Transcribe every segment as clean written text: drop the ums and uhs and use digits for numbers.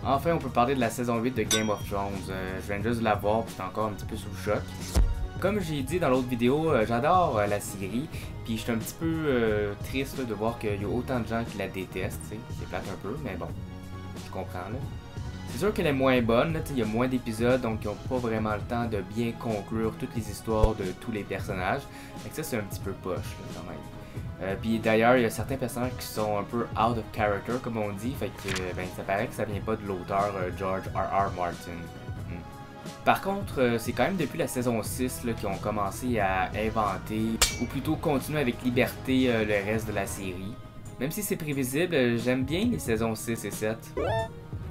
Enfin, on peut parler de la saison 8 de Game of Thrones. Je viens juste de la voir, puis j'étais encore un petit peu sous le choc. Comme j'ai dit dans l'autre vidéo, j'adore la série, puis je suis un petit peu triste là, de voir qu'il y a autant de gens qui la détestent, t'sais. C'est plate un peu, mais bon, je comprends là. C'est sûr qu'elle est moins bonne, il y a moins d'épisodes, donc ils n'ont pas vraiment le temps de bien conclure toutes les histoires de tous les personnages. Fait que ça, c'est un petit peu poche là, quand même. Puis d'ailleurs, il y a certains personnages qui sont un peu out of character, comme on dit, fait que ben, ça paraît que ça vient pas de l'auteur George R.R. Martin. Par contre, c'est quand même depuis la saison 6 qu'ils ont commencé à inventer, ou plutôt continuer avec liberté le reste de la série. Même si c'est prévisible, j'aime bien les saisons 6 et 7.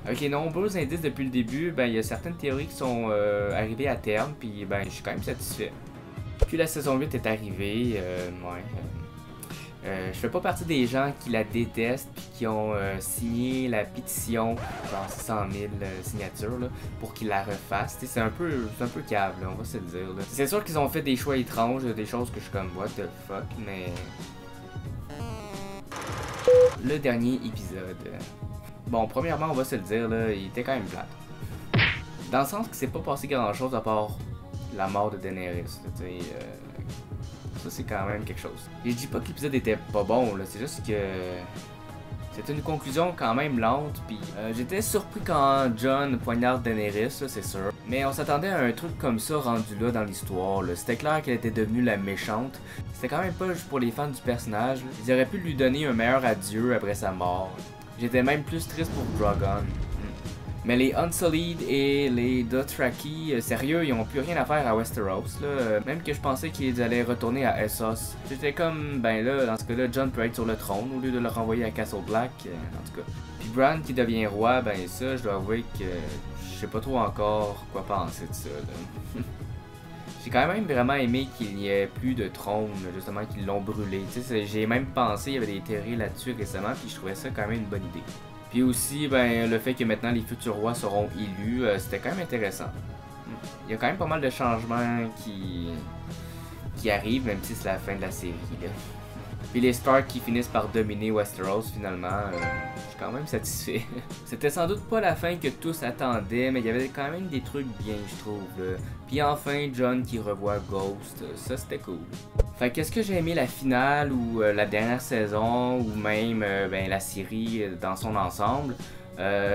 Avec les nombreux indices depuis le début, ben, il y a certaines théories qui sont arrivées à terme, puis ben, je suis quand même satisfait. Puis la saison 8 est arrivée, je fais pas partie des gens qui la détestent puis qui ont signé la pétition, genre 600 000 signatures, là, pour qu'ils la refassent. C'est un peu cave, là, on va se le dire. C'est sûr qu'ils ont fait des choix étranges, des choses que je suis comme what the fuck, mais... Le dernier épisode. Bon, premièrement, on va se le dire, là, il était quand même plate. Dans le sens que c'est pas passé grand chose à part la mort de Daenerys. Ça, c'est quand même quelque chose. Et je dis pas que l'épisode était pas bon, là, c'est juste que... C'était une conclusion quand même lente, puis j'étais surpris quand Jon poignarde Daenerys, c'est sûr. Mais on s'attendait à un truc comme ça rendu là dans l'histoire. C'était clair qu'elle était devenue la méchante. C'était quand même pas juste pour les fans du personnage. Ils auraient pu lui donner un meilleur adieu après sa mort. J'étais même plus triste pour Drogon. Mais les Unsullied et les Dothraki, sérieux, ils ont plus rien à faire à Westeros, là. Même que je pensais qu'ils allaient retourner à Essos. J'étais comme, ben là, dans ce cas-là, Jon peut être sur le trône au lieu de le renvoyer à Castle Black, en tout cas. Puis Bran qui devient roi, ben ça, je dois avouer que je sais pas trop encore quoi penser de ça, là. J'ai quand même vraiment aimé qu'il n'y ait plus de trône, justement, qu'ils l'ont brûlé. J'ai même pensé, il y avait des théories là-dessus récemment, puis je trouvais ça quand même une bonne idée. Puis aussi, ben, le fait que maintenant les futurs rois seront élus, c'était quand même intéressant. Il y a quand même pas mal de changements qui arrivent, même si c'est la fin de la série, là. Puis les Stark qui finissent par dominer Westeros, finalement, je suis quand même satisfait. C'était sans doute pas la fin que tous attendaient, mais il y avait quand même des trucs bien, je trouve, là. Puis enfin, Jon qui revoit Ghost, ça c'était cool. Fait qu'est-ce que j'ai aimé la finale ou la dernière saison ou même ben, la série dans son ensemble,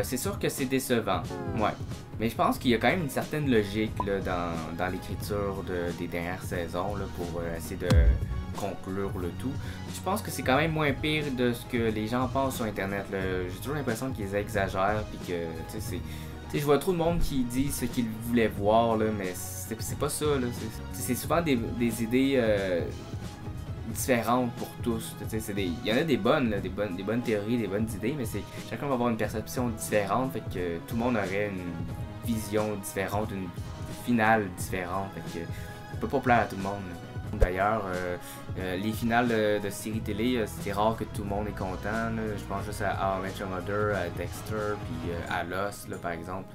c'est sûr que c'est décevant, ouais. Mais je pense qu'il y a quand même une certaine logique là, dans l'écriture des dernières saisons là, pour essayer de conclure le tout. Je pense que c'est quand même moins pire de ce que les gens pensent sur internet. J'ai toujours l'impression qu'ils exagèrent puis que tu sais je vois trop de monde qui dit ce qu'ils voulaient voir là, mais c'est pas ça là. C'est souvent des idées différentes pour tous. Il y en a des bonnes, là, des bonnes théories, des bonnes idées, mais chacun va avoir une perception différente, fait que tout le monde aurait une vision différente, une finale différente, fait que ça peut pas plaire à tout le monde. D'ailleurs, les finales de séries télé, c'est rare que tout le monde est content. Là. Je pense juste à How I Met Your Mother, à Dexter, puis à Lost, là, par exemple.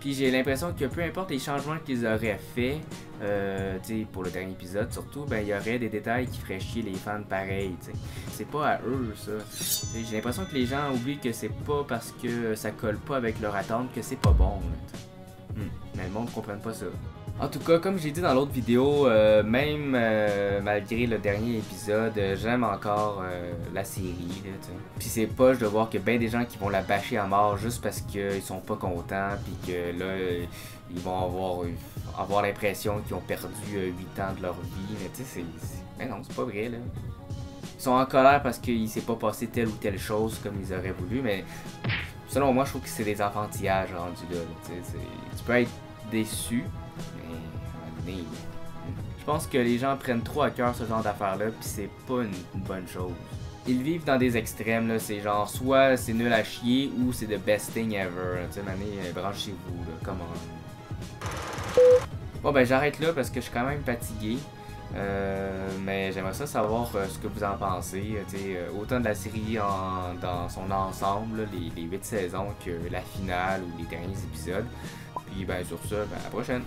Puis j'ai l'impression que peu importe les changements qu'ils auraient fait, pour le dernier épisode surtout, ben il y aurait des détails qui feraient chier les fans pareil. C'est pas à eux ça. J'ai l'impression que les gens oublient que c'est pas parce que ça colle pas avec leur attente que c'est pas bon. Mais le monde ne comprenne pas ça. En tout cas, comme j'ai dit dans l'autre vidéo, même malgré le dernier épisode, j'aime encore la série. Puis c'est poche de voir qu'il y a bien des gens qui vont la bâcher à mort juste parce qu'ils sont pas contents, puis que là, ils vont avoir l'impression qu'ils ont perdu 8 ans de leur vie. Mais tu sais, mais non, c'est pas vrai là. Ils sont en colère parce qu'il s'est pas passé telle ou telle chose comme ils auraient voulu, mais selon moi, je trouve que c'est des enfantillages rendus là. Tu peux être déçu. Je pense que les gens prennent trop à cœur ce genre d'affaires-là, puis c'est pas une bonne chose. Ils vivent dans des extrêmes, là, c'est genre soit c'est nul à chier ou c'est the best thing ever. Tu sais, mané, branchez-vous, là, come on. Bon, ben j'arrête là parce que je suis quand même fatigué. Mais j'aimerais ça savoir ce que vous en pensez. Autant de la série dans son ensemble, les 8 saisons, que la finale ou les derniers épisodes. Puis ben sur ça, ben à la prochaine.